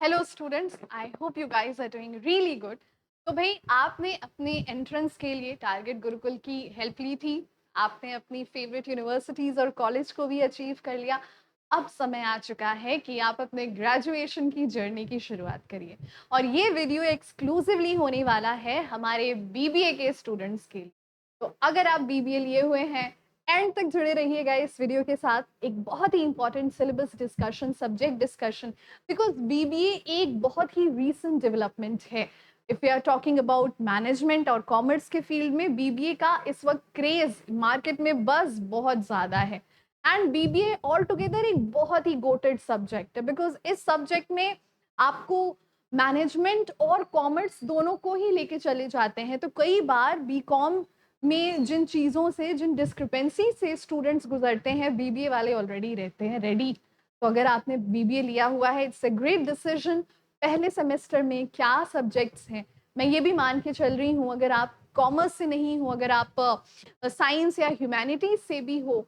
Hello students, I hope you guys are doing really good. तो भाई आपने अपने एंट्रेंस के लिए टारगेट गुरुकुल की हेल्प ली थी। आपने अपनी फेवरेट यूनिवर्सिटीज़ और कॉलेज को भी अचीव कर लिया। अब समय आ चुका है कि आप अपने ग्रेजुएशन की जर्नी की शुरुआत करिए। और ये वीडियो एक्सक्लूसिवली होने वाला है हमारे बीबीए के स्टूडेंट्स के लिए। तो अगर आप बीबीए लिए हुए हैं, एंड तक जुड़े रहिएगा इस वीडियो के साथ। एक बहुत ही important syllabus discussion, subject discussion, because BBA एक बहुत ही रीसेंट डेवलपमेंट है। If you are talking about management और कॉमर्स के फील्ड में बीबीए का इस वक्त क्रेज मार्केट में बस बहुत ज्यादा है। एंड बीबीए ऑल टुगेदर एक बहुत ही गोटेड सब्जेक्ट है, बिकॉज इस सब्जेक्ट में आपको मैनेजमेंट और कॉमर्स दोनों को ही लेके चले जाते हैं। तो कई बार बीकॉम में जिन चीज़ों से, जिन डिस्क्रिपेंसी से स्टूडेंट्स गुजरते हैं, बीबीए वाले ऑलरेडी रहते हैं रेडी। तो अगर आपने बीबीए लिया हुआ है, इट्स अ ग्रेट डिसीजन। पहले सेमेस्टर में क्या सब्जेक्ट्स हैं, मैं ये भी मान के चल रही हूँ, अगर आप कॉमर्स से नहीं हो, अगर आप साइंस या ह्यूमैनिटीज से भी हो,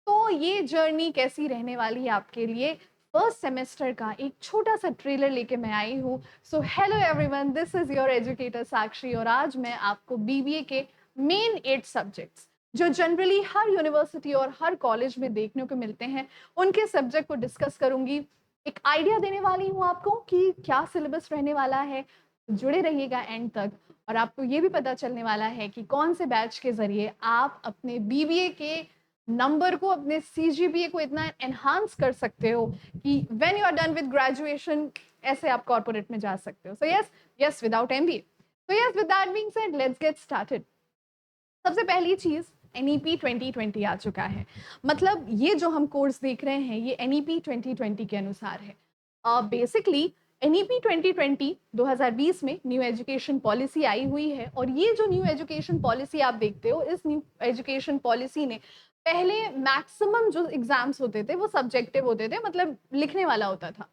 तो ये जर्नी कैसी रहने वाली है आपके लिए। फर्स्ट सेमेस्टर का एक छोटा सा ट्रेलर लेके मैं आई हूँ। So hello everyone, this is your educator Sakshi, और आज मैं आपको बीबीए के मेन 8 सब्जेक्ट्स जो जनरली हर यूनिवर्सिटी और हर कॉलेज में देखने को मिलते हैं, उनके सब्जेक्ट को डिस्कस करूंगी। एक आइडिया देने वाली हूँ आपको कि क्या सिलेबस रहने वाला है। जुड़े रहिएगा एंड तक, और आपको ये भी पता चलने वाला है कि कौन से बैच के जरिए आप अपने बीबीए के नंबर को, अपने सीजीपीए को इतना एनहांस कर सकते हो कि when you are done with graduation ऐसे आप कॉर्पोरेट में जा सकते हो। So yes without MBA. तो yes, with that being said, let's get started. सबसे पहली चीज, एनईपी 2020 आ चुका है। मतलब ये जो हम कोर्स देख रहे हैं, ये एनईपी 2020 के अनुसार है। बेसिकली एनईपी 2020 में न्यू एजुकेशन पॉलिसी आई हुई है, और ये जो न्यू एजुकेशन पॉलिसी आप देखते हो, इस न्यू एजुकेशन पॉलिसी ने पहले मैक्सिमम जो एग्जाम्स होते थे वो सब्जेक्टिव होते थे, मतलब लिखने वाला होता था।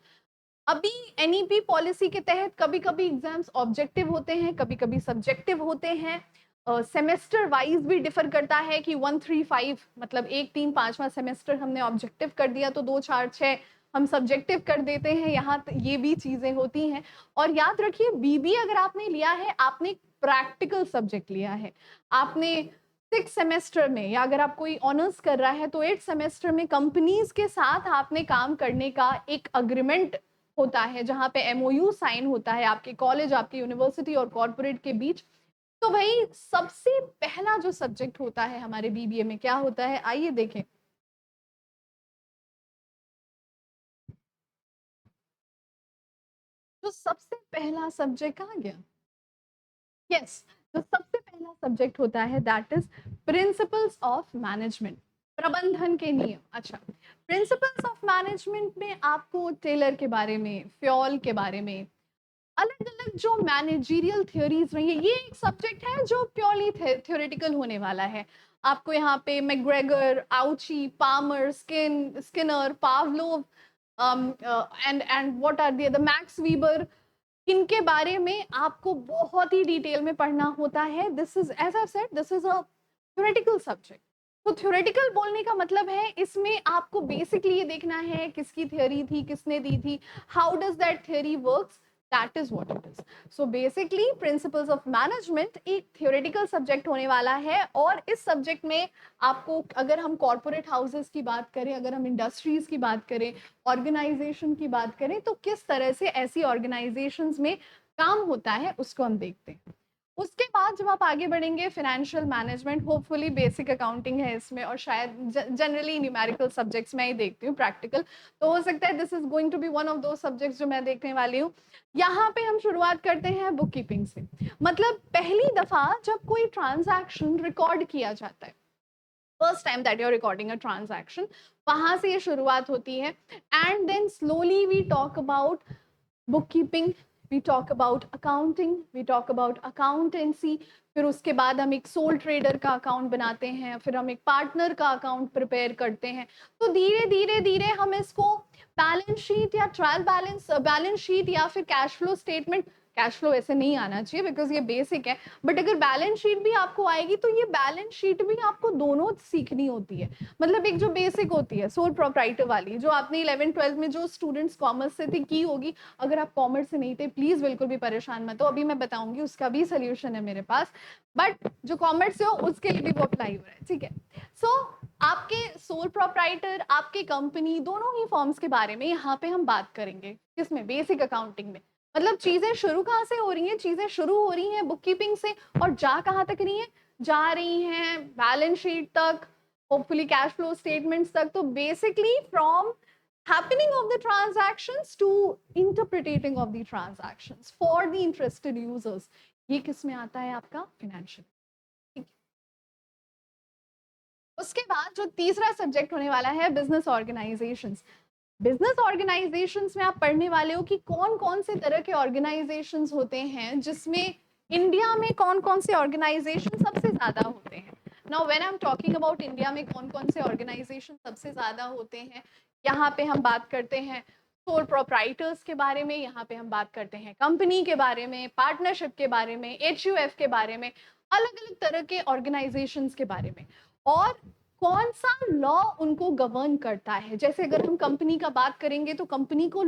अभी एनईपी पॉलिसी के तहत कभी कभी एग्जाम्स ऑब्जेक्टिव होते हैं, कभी कभी सब्जेक्टिव होते हैं। सेमेस्टर वाइज भी डिफर करता है कि 1-3-5, मतलब 1-3-5वां सेमेस्टर हमने ऑब्जेक्टिव कर दिया तो 2-4-6 हम सब्जेक्टिव कर देते हैं। यहाँ ये भी चीजें होती हैं। और याद रखिए, बीबीए अगर आपने लिया है, आपने प्रैक्टिकल सब्जेक्ट लिया है। आपने 6 सेमेस्टर में, या अगर आप कोई ऑनर्स कर रहा है तो 8 सेमेस्टर में कंपनीज के साथ आपने काम करने का एक अग्रीमेंट होता है, जहां पे एमओयू साइन होता है आपके कॉलेज, आपकी यूनिवर्सिटी और कॉर्पोरेट के बीच। तो भाई सबसे पहला जो सब्जेक्ट होता है हमारे बीबीए में, क्या होता है, आइए देखें। तो सबसे पहला सब्जेक्ट कहाँ गया? यस, तो सबसे पहला सब्जेक्ट होता है that is principles of management, प्रबंधन के नियम। अच्छा, प्रिंसिपल्स ऑफ मैनेजमेंट में आपको टेलर के बारे में, फ्योल के बारे में, अलग अलग जो मैनेजरियल थ्योरीज रही है, ये एक सब्जेक्ट है जो प्योरली थ्योरेटिकल होने वाला है। आपको यहाँ पे McGregor, Ouchi, Palmer, Skinner, Pavlov, and what are the Max Weber, इनके बारे में आपको बहुत ही डिटेल में पढ़ना होता है। This is, as I said, this is a theoretical subject. तो थ्योरेटिकल बोलने का मतलब है इसमें आपको बेसिकली ये देखना है किसकी थ्योरी थी, किसने दी थी, how does that theory works, that is what it is. So basically principles of management एक थ्योरेटिकल सब्जेक्ट होने वाला है। और इस सब्जेक्ट में आपको, अगर हम कॉर्पोरेट हाउसेस की बात करें, अगर हम इंडस्ट्रीज की बात करें, ऑर्गेनाइजेशन की बात करें, तो किस तरह से ऐसी ऑर्गेनाइजेशंस में काम होता है उसको हम देखते हैं। उसके बाद जब आप आगे बढ़ेंगे, financial management, hopefully basic accounting है इसमें, और शायद जनरली न्यूमेरिकल सब्जेक्ट्स मैं ही देखती हूँ, प्रैक्टिकल तो हो सकता है this is going to be one of those subjects जो मैं देखने वाली हूँ। यहाँ पे हम शुरुआत करते हैं बुक कीपिंग से। मतलब पहली दफा जब कोई ट्रांजैक्शन रिकॉर्ड किया जाता है, first time that you are recording a transaction, वहां से ये शुरुआत होती है। And then slowly we talk about bookkeeping, we talk about accounting, we talk about accountancy। फिर उसके बाद हम एक सोल ट्रेडर का अकाउंट बनाते हैं, फिर हम एक पार्टनर का अकाउंट प्रिपेयर करते हैं। तो धीरे धीरे धीरे हम इसको बैलेंस शीट या ट्रायल बैलेंस शीट या फिर cash flow statement cash flow ऐसे नहीं आना चाहिए बिकॉज ये बेसिक है, बट अगर बैलेंस शीट भी आपको आएगी तो ये बैलेंस शीट भी आपको दोनों सीखनी होती है। मतलब एक जो बेसिक होती है सोल प्रोप्राइटर वाली, जो आपने 11th-12th में जो स्टूडेंट्स कॉमर्स से थी की होगी, अगर आप कॉमर्स से नहीं थे प्लीज बिल्कुल भी परेशान मत हो, अभी मैं बताऊंगी, उसका भी सोल्यूशन है मेरे पास, बट जो कॉमर्स से हो उसके लिए भी वो अप्लाई हो रहा है, ठीक है। सो आपके सोल प्रोप्राइटर, आपके कंपनी, दोनों ही फॉर्म्स के बारे में यहाँ पे हम बात करेंगे, किसमें, बेसिक अकाउंटिंग में। मतलब चीजें शुरू कहाँ से हो रही हैं, चीजें शुरू हो रही हैं बुक कीपिंग से, और जा कहाँ तक रही हैं, जा रही हैं बैलेंस शीट तक, होपफुली कैश फ्लो स्टेटमेंट्स तक। तो basically from happening of the transactions to interpreting of the transactions for the interested users, ये किस में आता है, आपका फिनेंशियल। उसके बाद जो तीसरा सब्जेक्ट होने वाला है बिजनेस ऑर्गेनाइजेशंस। बिजनेस ऑर्गेनाइजेशंस में आप पढ़ने वाले हो कि कौन कौन से तरह के ऑर्गेनाइजेशंस होते हैं, जिसमें इंडिया में कौन कौन से ऑर्गेनाइजेशन सबसे ज्यादा होते हैं। Now when I am talking about India में कौन कौन से ऑर्गेनाइजेशन सबसे ज्यादा होते हैं, यहाँ पे हम बात करते हैं सोल प्रोप्राइटर्स के बारे में, यहाँ पे हम बात करते हैं कंपनी के बारे में, पार्टनरशिप के बारे में, HUF के बारे में, अलग अलग तरह के ऑर्गेनाइजेशंस के बारे में, और कौन सा लॉ उनको गवर्न करता है। जैसे अगर हम कंपनी का बात करेंगे तो कंपनी को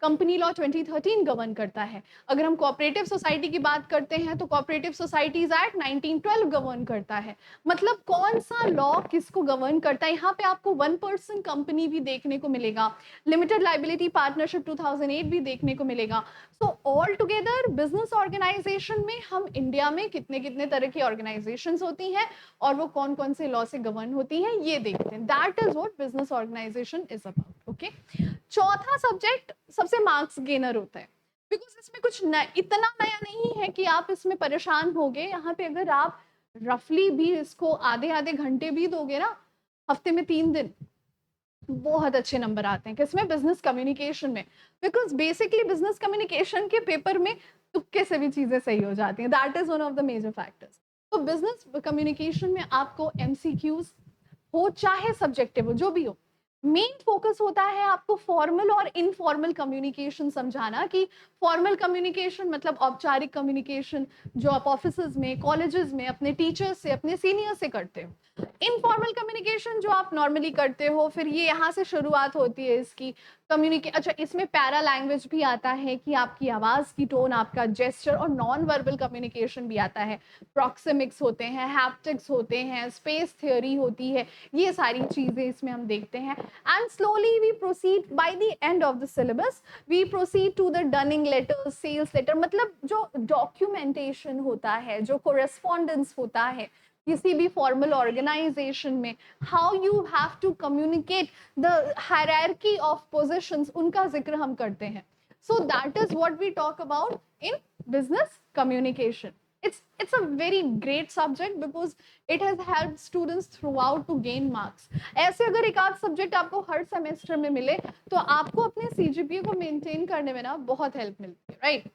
कंपनी लॉ 2013 गवर्न करता है। अगर हम कोऑपरेटिव सोसाइटी की बात करते हैं तो कोऑपरेटिव सोसाइटीज एक्ट 1912 गवर्न करता है। मतलब कौन सा लॉ किसको गवर्न करता है। यहाँ पे आपको 1% कंपनी भी देखने को मिलेगा, लिमिटेड लाइबिलिटी पार्टनरशिप 2008 भी देखने को मिलेगा। So all together business organisation में हम इंडिया में कितने कितने तरह की ऑर्गेनाइजेशंस होती हैं और वो कौन कौन से लॉ से गवर्न होती हैं, ये देखते हैं। That is what business organisation is about. Okay, चौथा सब्जेक्ट सबसे मार्क्स गेनर होता है, बिकॉज इसमें कुछ इतना नया नहीं है कि आप इसमें परेशान होगे। यहाँ पे अगर आप रफली भी इसको आधे आधे घंटे भी दोगे ना, हफ्ते में 3 दिन, बहुत अच्छे नंबर आते हैं। किसमें, बिजनेस कम्युनिकेशन में, बिकॉज बेसिकली बिजनेस कम्युनिकेशन के पेपर में तुक्के से भी चीजें सही हो जाती हैं। That is one of the major factors. तो बिजनेस कम्युनिकेशन में आपको MCQs हो चाहे सब्जेक्टिव हो, जो भी हो, मेन फोकस होता है आपको फॉर्मल और इनफॉर्मल कम्युनिकेशन समझाना। कि फॉर्मल कम्युनिकेशन मतलब औपचारिक कम्युनिकेशन जो आप ऑफिसेज में, कॉलेजेस में अपने टीचर्स से, अपने सीनियर से करते हो। इनफॉर्मल कम्युनिकेशन जो आप नॉर्मली करते हो, फिर ये यहाँ से शुरुआत होती है इसकी अच्छा, इसमें पैरा लैंग्वेज भी आता है कि आपकी आवाज की टोन, आपका जेस्चर, और नॉन वर्बल कम्युनिकेशन भी आता है। प्रॉक्सिमिक्स होते हैं, हैप्टिक्स होते हैं, स्पेस थ्योरी होती है, ये सारी चीजें इसमें हम देखते हैं। And slowly we proceed by the end of the syllabus, we proceed to the dunning letter, sales letter. मतलब जो डॉक्यूमेंटेशन होता है, जो कोरेस्पॉन्डेंस होता है किसी भी फॉर्मल ऑर्गेनाइजेशन में, how you have to communicate the hierarchy of positions, उनका जिक्र हम करते हैं। So that is what we talk about in business communication. It's a very great subject because it has helped students throughout to gain marks. ऐसे अगर एक आध subject आपको हर सेमेस्टर में मिले तो आपको अपने CGPA को मेंटेन करने में ना बहुत हेल्प मिलती है, राइट।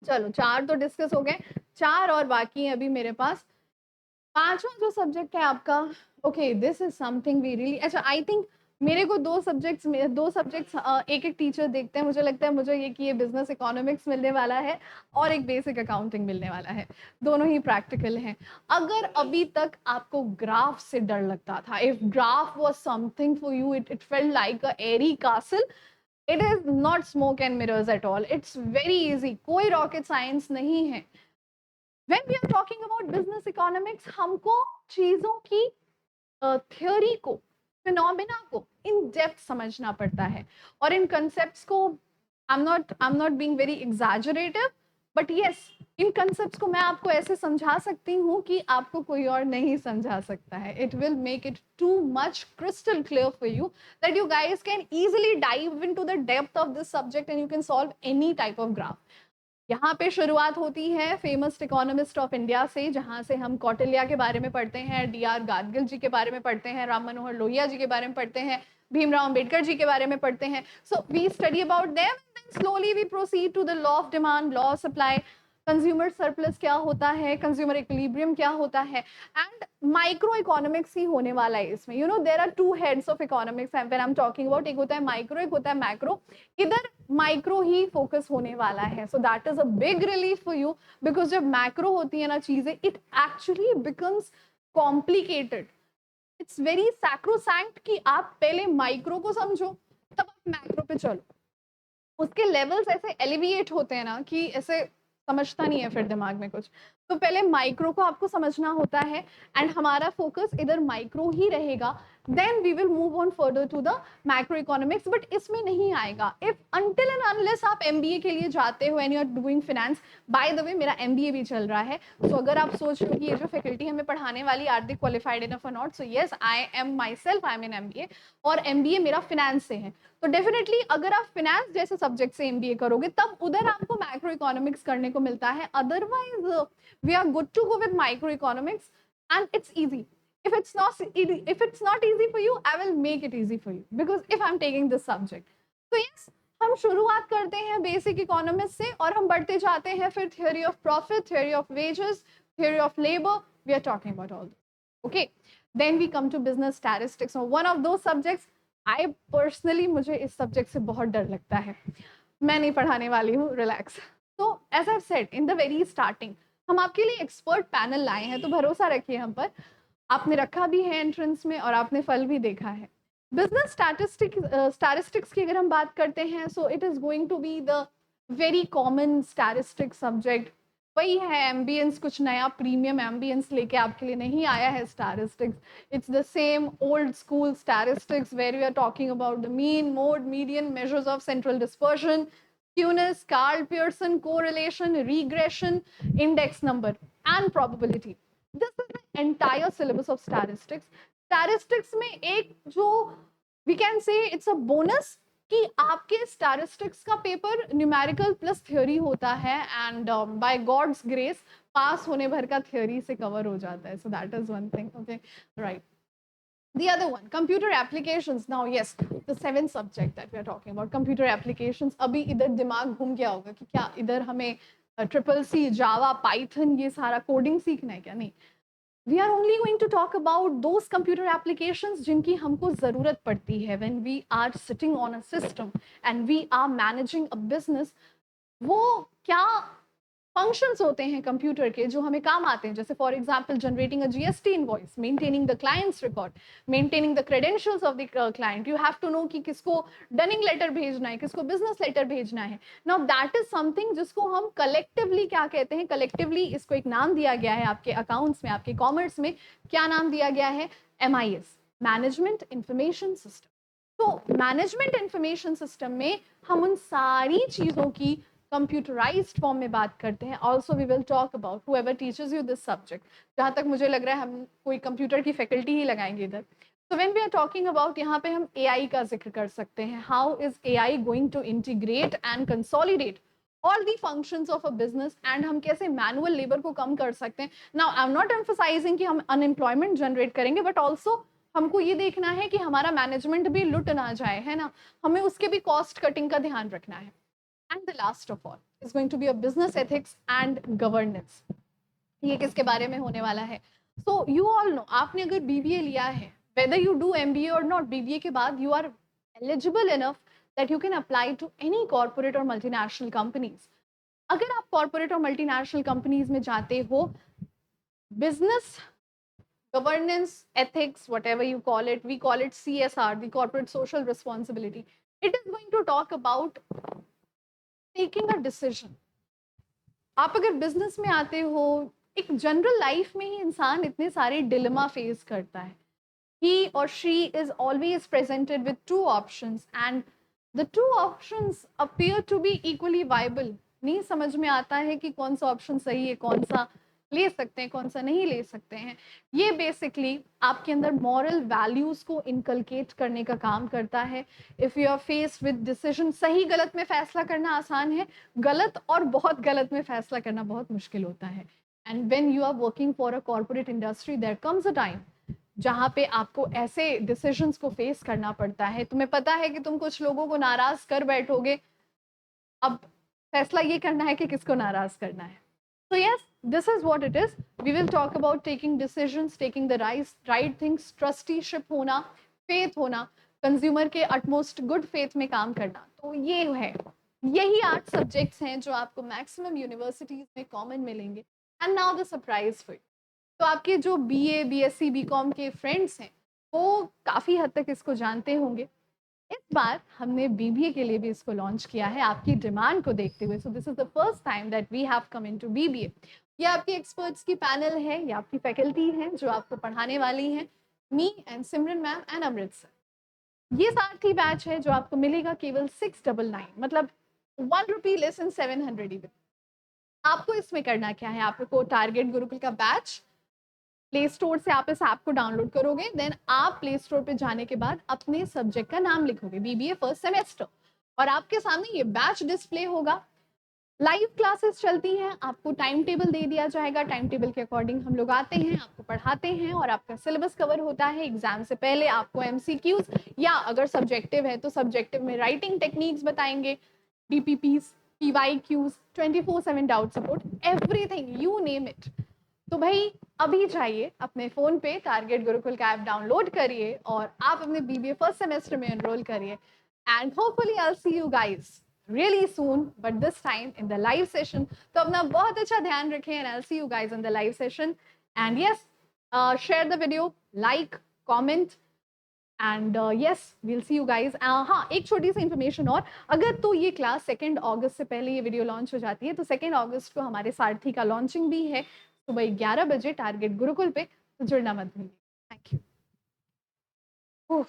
चलो 4 तो डिस्कस हो गए, 4 और बाकी है अभी मेरे पास। पांचवा जो सब्जेक्ट है आपका, okay, this is something we really, अच्छा आई थिंक मेरे को दो सब्जेक्ट्स एक एक टीचर देखते हैं। मुझे लगता है मुझे ये कि ये बिजनेस इकोनॉमिक्स मिलने वाला है और एक बेसिक अकाउंटिंग मिलने वाला है, दोनों ही प्रैक्टिकल हैं। अगर अभी तक आपको ग्राफ से डर लगता था, if graph was something for you, it felt like a airy castle, it is not smoke and mirrors at all, it's very easy, कोई रॉकेट साइंस नहीं है। When we are talking about business economics, हमको चीजों की theory को, phenomena को in depth समझना पड़ता है। और इन कंसेप्ट्स को I'm not being very exaggerative, but yes, in concepts को मैं आपको ऐसे समझा सकती हूँ कि आपको कोई और नहीं समझा सकता है। It will make it too much crystal clear for you that you guys can easily dive into the depth of this subject and you can solve any type of graph. यहाँ पे शुरुआत होती है फेमस इकोनॉमिस्ट ऑफ इंडिया से, जहाँ से हम कौटिल्य के बारे में पढ़ते हैं, DR गाडगिल जी के बारे में पढ़ते हैं, राम मनोहर लोहिया जी के बारे में पढ़ते हैं, भीमराव अंबेडकर जी के बारे में पढ़ते हैं। So we study about them, then slowly we proceed to the law of demand, law of supply, consumer surplus क्या होता है, कंज्यूमर इक्विलिब्रियम क्या होता है, एंड माइक्रो इकोनॉमिक्स ही होने वाला है इसमें. You know there are two heads of economics when I am talking about. एक होता है माइक्रो, एक होता है मैक्रो. इधर माइक्रो ही फोकस होने वाला है. सो that is a big relief for you, because जब मैक्रो होती है ना चीजें, it actually becomes complicated. It's very sacrosanct कि आप पहले माइक्रो को समझो तब आप मैक्रो पे चलो. उसके लेवल्स ऐसे एलिविएट होते हैं ना कि ऐसे समझता नहीं है फिर दिमाग में कुछ. तो पहले माइक्रो को आपको समझना होता है, एंड हमारा फोकस इधर माइक्रो ही रहेगा. Then we will move on further to the macro economics. But इसमें नहीं आएगा इफ अनटिल एंड अनलेस आप एमबीए के लिए जाते हो and you are doing finance. By the way मेरा एमबीए भी चल रहा है. सो अगर आप सोच रहे हो कि ये जो फैकल्टी हमें पढ़ाने वाली आर दे क्वालिफाइड इनफ और not, so yes I am my self, I am in MBA, और एमबीए मेरा फाइनेंस से है. तो डेफिनेटली अगर आप फाइनेंस जैसे सब्जेक्ट से एमबीए करोगे तब उधर आपको मैक्रो इकोनॉमिक्स करने को मिलता है. Otherwise we are good to go with micro economics and it's easy. if it's not easy for you, I will make it easy for you because if I'm taking this subject. So yes, हम शुरुआत करते हैं basic economics से और हम बढ़ते जाते हैं फिर theory of profit, theory of wages, theory of labour. We are talking about all. Okay, then we come to business statistics, one of those subjects. I personally, मुझे इस सब्जेक्ट से बहुत डर लगता है. मैं नहीं पढ़ाने वाली हूँ, रिलैक्स. तो as I said in the very starting, हम आपके लिए एक्सपर्ट पैनल लाए हैं, तो भरोसा रखिए हम पर. आपने रखा भी है एंट्रेंस में और आपने फल भी देखा है. बिजनेस स्टैटिस्टिक्स की अगर हम बात करते हैं, so it is going to be the very common statistic subject. वही है एम्बियंस, कुछ नया प्रीमियम एम्बियंस लेके आपके लिए नहीं आया है statistics. It's the same old school statistics where we are talking about the mean, mode, median, measures of central dispersion, skewness, Karl Pearson, correlation, regression, index number and probability. This is the entire syllabus of statistics. Statistics में एक जो we can say it's a bonus कि आपके statistics का paper numerical plus theory होता है, and by God's grace पास होने भर का थ्योरी से कवर हो जाता है. सो that is one thing. Okay, right. The other one, computer applications. Now, yes, the seventh subject that we are talking about, computer applications. अभी इधर दिमाग घूम गया होगा कि क्या इधर हमें ट्रिपल सी, जावा, पाइथन, ये सारा कोडिंग सीखना है क्या? नहीं. We are only going to talk about those computer applications जिनकी हमको ज़रूरत पड़ती है when we are sitting on a system and we are managing a business. वो क्या फंक्शंस होते हैं कंप्यूटर के जो हमें काम आते हैं, जैसे for example generating a GST invoice, maintaining the clients record, maintaining the credentials of the client. You have to know कि किसको डनिंग लेटर भेजना है, किसको बिजनेस लेटर भेजना है. नाउ दैट इज समथिंग जिसको हम कलेक्टिवली क्या कहते हैं, कलेक्टिवली इसको एक नाम दिया गया है आपके अकाउंट्स में, आपके कॉमर्स में क्या नाम दिया गया है? MIS, management information system. तो मैनेजमेंट इंफॉर्मेशन सिस्टम में हम उन सारी चीज़ों की कंप्यूटराइज्ड फॉर्म में बात करते हैं. Also we will talk about whoever teachers you this subject. जहाँ तक मुझे लग रहा है हम कोई कंप्यूटर की फैकल्टी ही लगाएंगे इधर. So when we are talking about, यहाँ पे हम AI का जिक्र कर सकते हैं. How is AI going to integrate and consolidate all the functions of a business, and हम कैसे मैनुअल लेबर को कम कर सकते हैं. Now I am not emphasising कि हम अनएम्प्लॉयमेंट जनरेट करेंगे, बट ऑल्सो हमको ये देखना है कि हमारा मैनेजमेंट भी लुट ना जाए, है ना. हमें उसके भी कॉस्ट कटिंग का ध्यान रखना है. And the last of all is going to be a business ethics and governance. ये किसके बारे में होने वाला है? So you all know, आपने अगर BBA लिया है, whether you do MBA or not, BBA के बाद you are eligible enough that you can apply to any corporate or multinational companies. अगर आप corporate और multinational companies में जाते हो, business governance, ethics, whatever you call it, we call it CSR, the corporate social responsibility. It is going to talk about taking a decision. आप अगर business में आते हो, एक जनरल लाइफ में ही इंसान इतने सारे डिलेमा फेस करता है. ही और she is always presented with two options and the two options appear to be equally viable. नहीं समझ में आता है कि कौन सा ऑप्शन सही है, कौन सा ले सकते हैं, कौन सा नहीं ले सकते हैं. ये बेसिकली आपके अंदर मॉरल वैल्यूज को इनकलकेट करने का काम करता है. If you are faced with decision, सही गलत में फैसला करना आसान है, गलत और बहुत गलत में फैसला करना बहुत मुश्किल होता है. And when you are working for a corporate industry, there comes a time जहाँ पे आपको ऐसे डिसीजंस को फेस करना पड़ता है. तुम्हें पता है कि तुम कुछ लोगों को नाराज कर बैठोगे, अब फैसला ये करना है कि किसको नाराज करना है. So yes, this is what it is. We will talk about taking decisions, taking the right things, trusteeship होना, faith होना, कंज्यूमर के utmost good faith में काम करना. तो ये है, यही 8 सब्जेक्ट्स हैं जो आपको मैक्सिमम यूनिवर्सिटीज में कॉमन मिलेंगे. And now the surprise for. तो आपके जो बीए, बीएससी, बीकॉम के फ्रेंड्स हैं वो काफ़ी हद तक इसको जानते होंगे. इस बार हमने बीबीए के लिए भी इसको लॉन्च किया है आपकी डिमांड को देखते हुए. So this is the first time that we have come into BBA. ये आपकी एक्सपर्ट्स की पैनल है, ये आपकी फैकल्टी है जो आपको पढ़ाने वाली हैं, me and Simran ma'am and Amrit sir. ये सारथी बैच है जो आपको मिलेगा केवल 699, मतलब 1 रुपी लेस इन 700 इवन. आपको इसमें करना क्या है, आपको टारगेट गुरुकुल का बैच प्ले स्टोर से आप इस ऐप को डाउनलोड करोगे. देन आप प्ले स्टोर पे जाने के बाद अपने सब्जेक्ट का नाम लिखोगे, बीबीए फर्स्ट सेमेस्टर, और आपके सामने ये बैच डिस्प्ले होगा. लाइव क्लासेस चलती हैं, आपको टाइम टेबल दे दिया जाएगा, टाइम टेबल के अकॉर्डिंग हम लोग आते हैं, आपको पढ़ाते हैं और आपका सिलेबस कवर होता है. एग्जाम से पहले आपको एमसीक्यूज या अगर सब्जेक्टिव है तो सब्जेक्टिव में राइटिंग टेक्निक्स बताएंगे, DPPs, PYQs, 24/7 doubt support, everything you name it. तो भाई अभी जाइए अपने फ़ोन पे टारगेट गुरुकुल का ऐप डाउनलोड करिए और आप अपने बीबीए फर्स्ट सेमेस्टर में एनरोल करिए. And hopefully I will see you guys really soon, but this time in the live session. तो अपना बहुत अच्छा ध्यान रखें and I'll see you guys in the live session. And yes, share the video, like, comment, and yes, we'll see you guys. हाँ, एक छोटी सी information और, अगर तो ये क्लास 2 अगस्त से पहले ये वीडियो लॉन्च हो जाती है तो 2 अगस्त को हमारे सारथी का लॉन्चिंग भी है सुबह 11 बजे टारगेट गुरुकुल पे. तो जुड़ना मत भूलिए. Thank you.